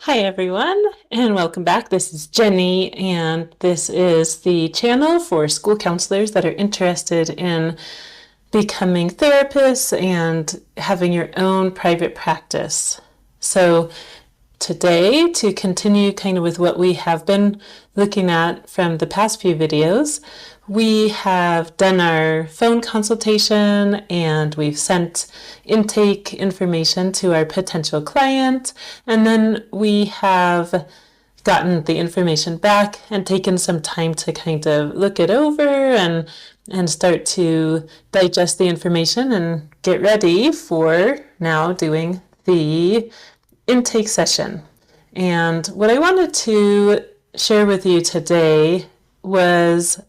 Hi everyone, and welcome back. This is Jenny, and this is the channel for school counselors that are interested in becoming therapists and having your own private practice. So today, to continue kind of with what we have been looking at from the past few videos, we have done our phone consultation and we've sent intake information to our potential client, and then we have gotten the information back and taken some time to kind of look it over and start to digest the information and get ready for now doing the intake session. And what I wanted to share with you today was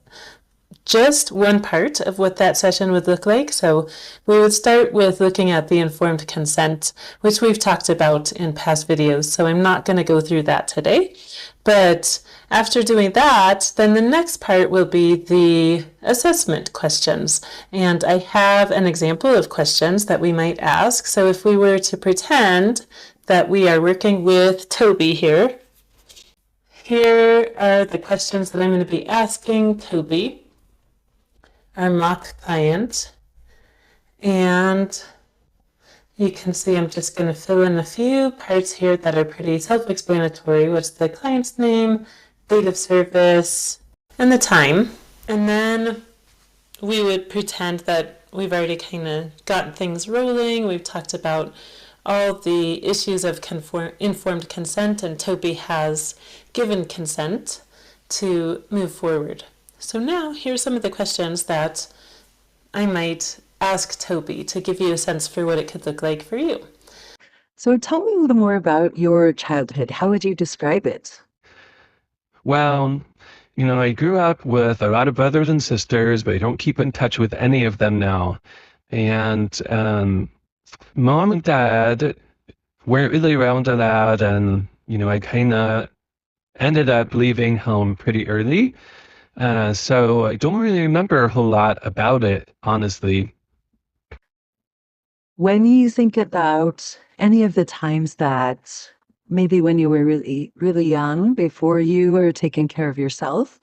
just one part of what that session would look like. So we would start with looking at the informed consent, which we've talked about in past videos. So I'm not going to go through that today. But after doing that, then the next part will be the assessment questions. And I have an example of questions that we might ask. So if we were to pretend that we are working with Toby here, here are the questions that I'm going to be asking Toby, our mock client. And you can see I'm just going to fill in a few parts here that are pretty self-explanatory. What's the client's name, date of service, and the time. And then we would pretend that we've already kind of gotten things rolling. We've talked about all the issues of informed consent, and Toby has given consent to move forward. So now here's some of the questions that I might ask Toby to give you a sense for what it could look like for you. So tell me a little more about your childhood. How would you describe it? Well, I grew up with a lot of brothers and sisters, but I don't keep in touch with any of them now. And mom and dad weren't really around a lot, and I kind of ended up leaving home pretty early. So I don't really remember a whole lot about it, honestly. When you think about any of the times that maybe when you were really, really young, before you were taking care of yourself,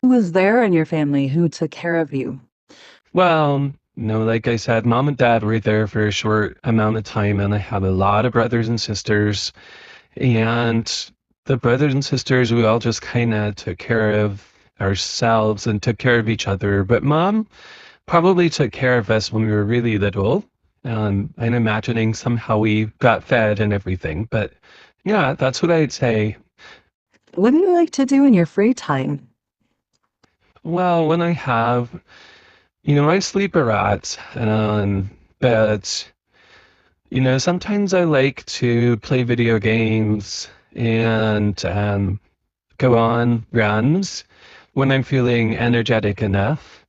who was there in your family who took care of you? Well, like I said, mom and dad were there for a short amount of time, and I had a lot of brothers and sisters. And the brothers and sisters, we all just kind of took care of ourselves and took care of each other. But mom probably took care of us when we were really little. I'm imagining somehow we got fed and everything. But yeah, that's what I'd say. What do you like to do in your free time? Well, when I have, I sleep a lot, but sometimes I like to play video games and go on runs when I'm feeling energetic enough.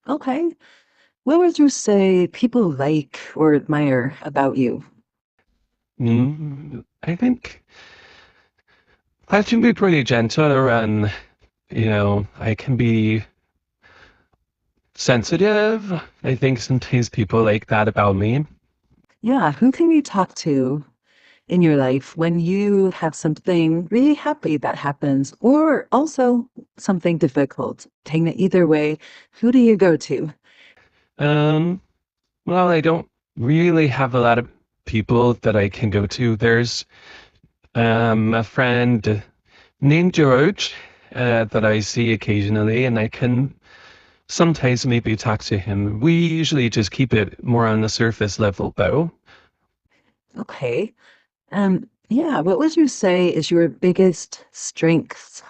Okay. What would you say people like or admire about you? I think I can be pretty gentle and, I can be sensitive. I think sometimes people like that about me. Yeah, who can you talk to in your life when you have something really happy that happens, or also something difficult? Taking it either way, who do you go to? Um, well, I don't really have a lot of people that I can go to. There's a friend named George that I see occasionally, and I can sometimes maybe talk to him. We usually just keep it more on the surface level, though. Okay. Yeah, what would you say is your biggest strength?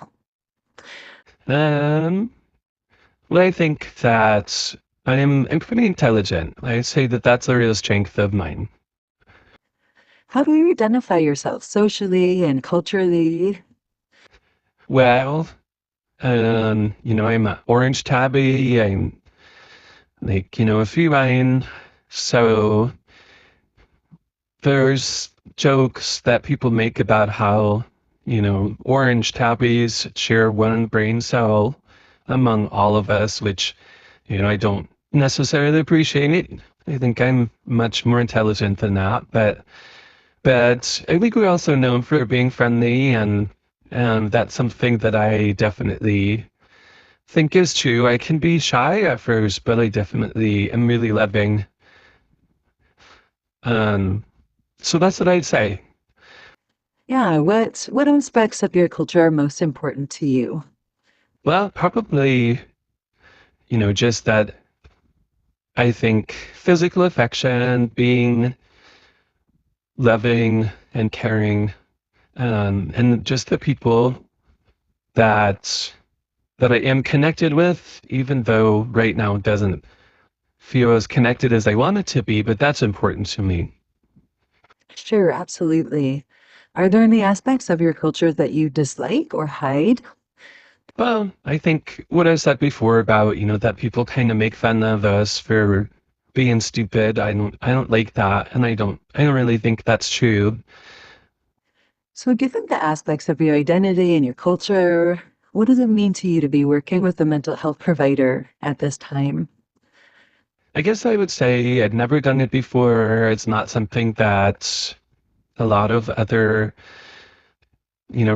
Um, well, I think that I'm pretty intelligent. I say that that's a real strength of mine. How do you identify yourself socially and culturally? Well, I'm an orange tabby. I'm like, a feline. So there's jokes that people make about how, orange tabbies share one brain cell among all of us, which, I don't necessarily appreciate it. I think I'm much more intelligent than that, but But I think we're also known for being friendly, and that's something that I definitely think is true. I can be shy at first, but I definitely am really loving. Um, so that's what I'd say. Yeah, what aspects of your culture are most important to you? Well, probably, just that I think physical affection, being loving and caring, and just the people that that I am connected with, even though right now it doesn't feel as connected as I want it to be, but that's important to me. Sure, absolutely. Are there any aspects of your culture that you dislike or hide? Well, I think what I said before about, that people kind of make fun of us for being stupid. I don't like that, and I don't really think that's true. So, given the aspects of your identity and your culture, what does it mean to you to be working with a mental health provider at this time? I guess I would say I'd never done it before. It's not something that a lot of other,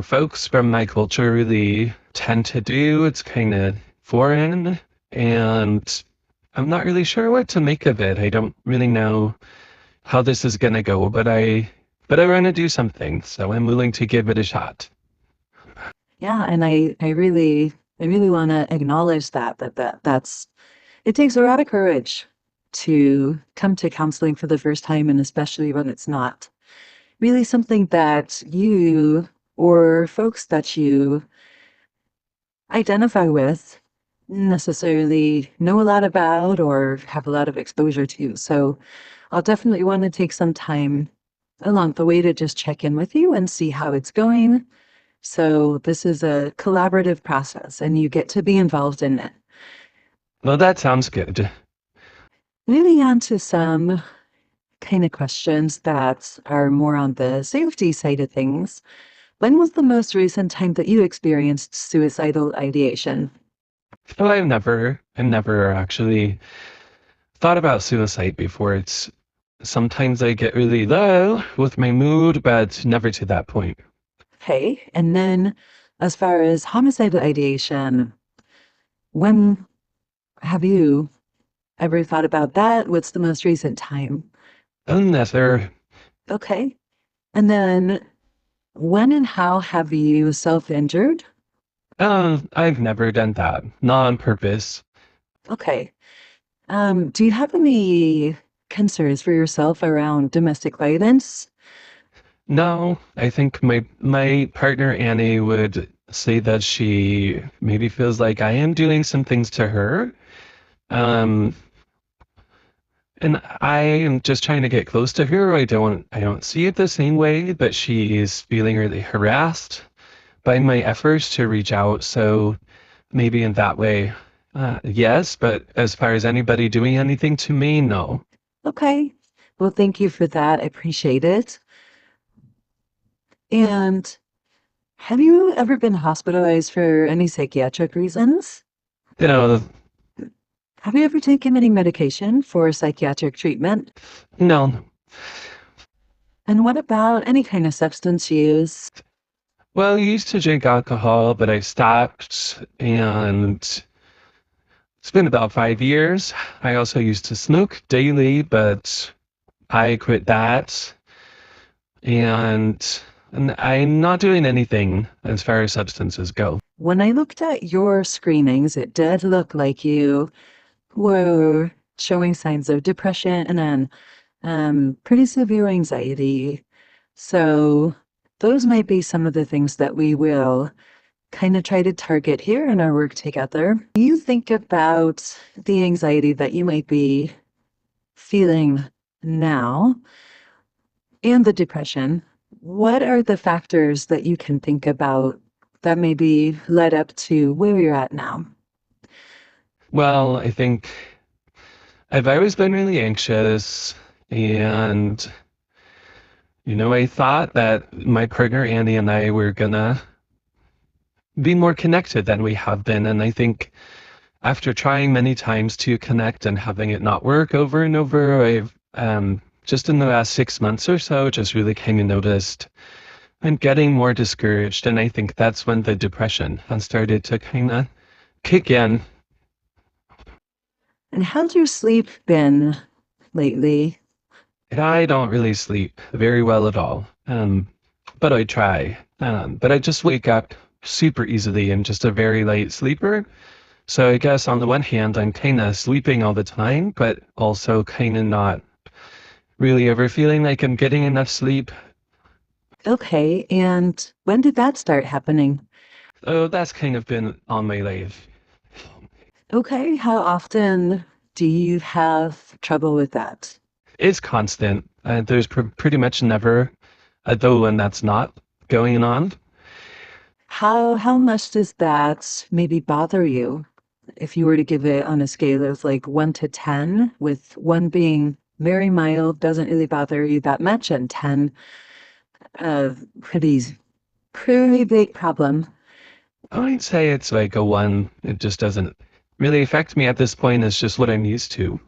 folks from my culture really tend to do. It's kind of foreign, and I'm not really sure what to make of it. I don't really know how this is gonna go, but I want to do something, so I'm willing to give it a shot. Yeah, and I really want to acknowledge that's it takes a lot of courage to come to counseling for the first time, and especially when it's not really something that you or folks that you identify with necessarily know a lot about or have a lot of exposure to. So I'll definitely want to take some time along the way to just check in with you and see how it's going. So this is a collaborative process and you get to be involved in it. Well, that sounds good. Moving on to some kind of questions that are more on the safety side of things. When was the most recent time that you experienced suicidal ideation? Well, I've never actually thought about suicide before. It's sometimes I get really low with my mood, but never to that point. Okay. And then as far as homicidal ideation, when have you ever thought about that? What's the most recent time? Never. Okay. And then when and how have you self-injured? I've never done that. Not on purpose. Okay. Do you have any concerns for yourself around domestic violence? No, I think my partner Annie would say that she maybe feels like I am doing some things to her. Um, and I am just trying to get close to her. I don't see it the same way, but she is feeling really harassed by my efforts to reach out. So maybe in that way, yes. But as far as anybody doing anything to me, no. Okay. Well, thank you for that. I appreciate it. And have you ever been hospitalized for any psychiatric reasons? You know, Have you ever taken any medication for psychiatric treatment? no. And what about any kind of substance use? Well, I used to drink alcohol, but I stopped, and it's been about 5 years. I also used to smoke daily, but I quit that, and and I'm not doing anything as far as substances go. When I looked at your screenings, it did look like you were showing signs of depression and pretty severe anxiety. So those might be some of the things that we will kind of try to target here in our work together. You think about the anxiety that you might be feeling now and the depression. What are the factors that you can think about that maybe led up to where you're at now? Well, I think I've always been really anxious, and I thought that my partner Annie and I were gonna be more connected than we have been, and I think after trying many times to connect and having it not work over and over, I've just in the last 6 months or so, just really kind of noticed I'm getting more discouraged. And I think that's when the depression has started to kind of kick in. And how's your sleep been lately? I don't really sleep very well at all, but I try. But I just wake up super easily and just a very light sleeper. So I guess on the one hand, I'm kind of sleeping all the time, but also kind of not really ever feeling like I'm getting enough sleep. Okay, and when did that start happening? So that's kind of been on my life. Okay, how often do you have trouble with that? It's constant. There's pretty much never a though when that's not going on. How much does that maybe bother you? If you were to give it on a scale of like 1 to 10, with 1 being very mild, doesn't really bother you that much, and 10, uh, pretty, pretty big problem. I'd say it's like a one. It just doesn't really affect me at this point. It's just what I'm used to.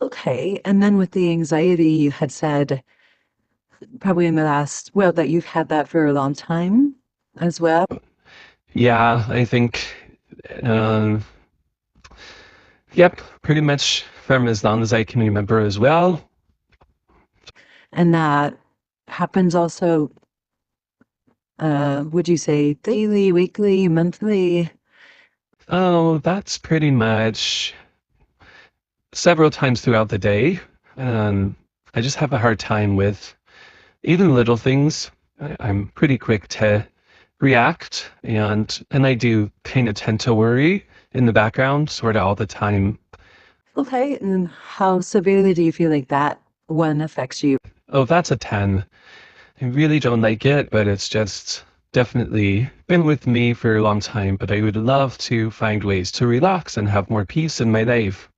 Okay, and then with the anxiety, you had said probably in the last, well, that you've had that for a long time as well. Yeah, I think, um, yep, pretty much from as long as I can remember as well. And that happens also, would you say daily, weekly, monthly? Oh, that's pretty much several times throughout the day. Um, I just have a hard time with even little things. I'm pretty quick to react, and I do kind of tend to worry in the background sort of all the time. Okay, and how severely do you feel like that one affects you? Oh, that's a 10. I really don't like it, but it's just definitely been with me for a long time. But I would love to find ways to relax and have more peace in my life.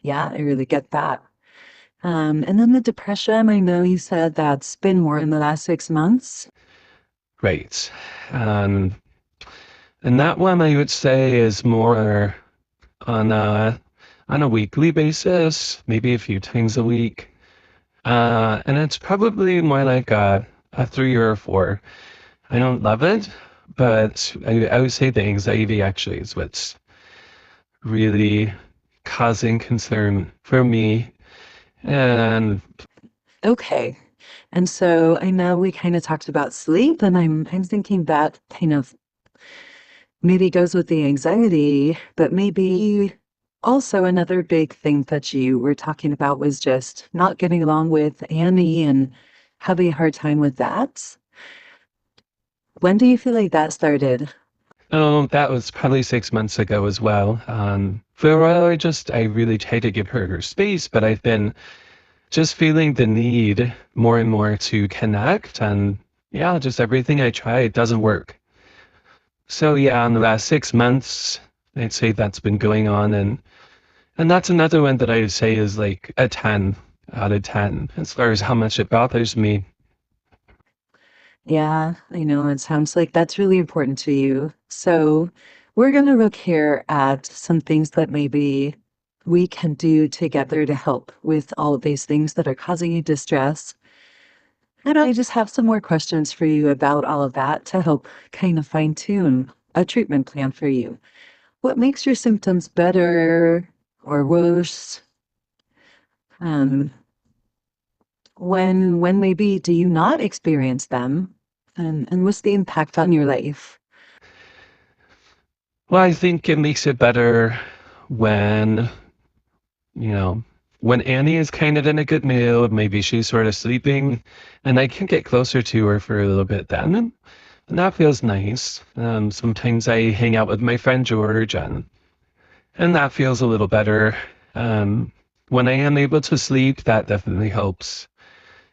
Yeah, I really get that. And then the depression, I know you said that's been more in the last 6 months. Right. Um, and that one I would say is more on a weekly basis, maybe a few times a week. And it's probably more like a 3 or 4. I don't love it, but I would say the anxiety actually is what's really causing concern for me. And Okay. And so I know we kind of talked about sleep, and I'm thinking that kind of maybe goes with the anxiety, but maybe also another big thing that you were talking about was just not getting along with Annie and having a hard time with that. When do you feel like that started? oh, that was probably 6 months ago as well. For a while, I really tried to give her space, but I've been just feeling the need more and more to connect. And yeah, just everything I try, it doesn't work. So yeah, in the last 6 months, I'd say that's been going on. And that's another one that I would say is like a 10 out of 10 as far as how much it bothers me. Yeah, I know it sounds like that's really important to you. So we're going to look here at some things that maybe we can do together to help with all of these things that are causing you distress. And I just have some more questions for you about all of that to help kind of fine tune a treatment plan for you. What makes your symptoms better or worse? Um, when maybe do you not experience them? And what's the impact on your life? Well, I think it makes it better when, you know, when Annie is kind of in a good mood, maybe she's sort of sleeping, and I can get closer to her for a little bit then. And that feels nice. Sometimes I hang out with my friend George, and that feels a little better. Um, when I am able to sleep, that definitely helps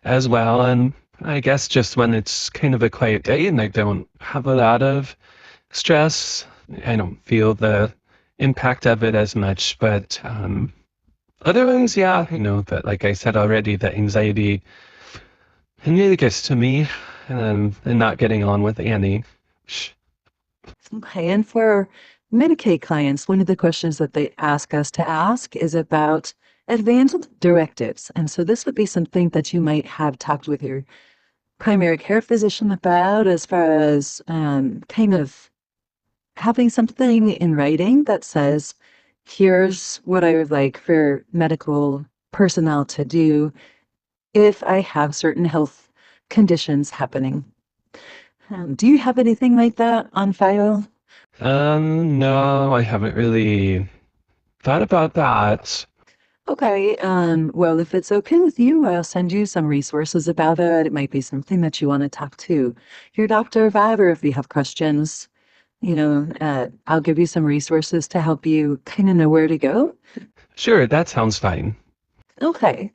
as well. And I guess just when it's kind of a quiet day and I don't have a lot of stress, I don't feel the impact of it as much. But otherwise, yeah, that, like I said already, the anxiety it really gets to me, and not getting on with Annie. Okay, and for Medicaid clients, one of the questions that they ask us to ask is about advanced directives. And so this would be something that you might have talked with your primary care physician about, as far as kind of having something in writing that says, here's what I would like for medical personnel to do if I have certain health conditions happening. Do you have anything like that on file? No, I haven't really thought about that. Okay, well, if it's okay with you, I'll send you some resources about it. It might be something that you want to talk to your doctor about, or if you have questions, I'll give you some resources to help you kind of know where to go. Sure, that sounds fine. Okay,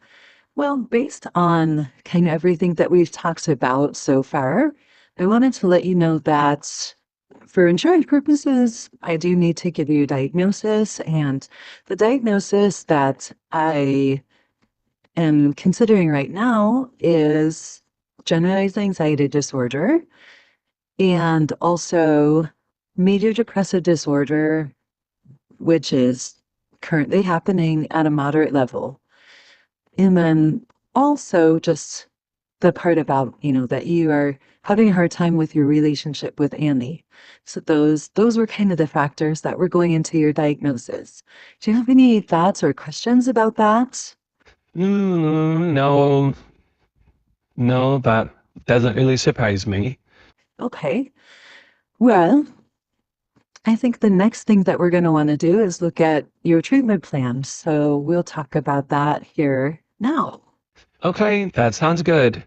well, based on kind of everything that we've talked about so far, I wanted to let you know that for insurance purposes, I do need to give you a diagnosis, and the diagnosis that I am considering right now is generalized anxiety disorder and also major depressive disorder, which is currently happening at a moderate level. And then also just the part about, that you are having a hard time with your relationship with Annie. So those were kind of the factors that were going into your diagnosis. Do you have any thoughts or questions about that? No, no, that doesn't really surprise me. Okay. Well, I think the next thing that we're going to want to do is look at your treatment plan. So we'll talk about that here now. Okay, that sounds good.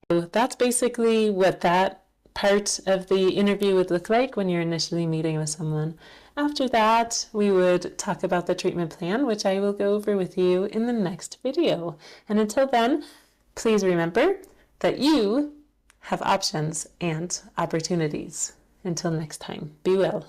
So that's basically what that part of the interview would look like when you're initially meeting with someone. After that, we would talk about the treatment plan, which I will go over with you in the next video. And until then, please remember that you have options and opportunities. Until next time, be well.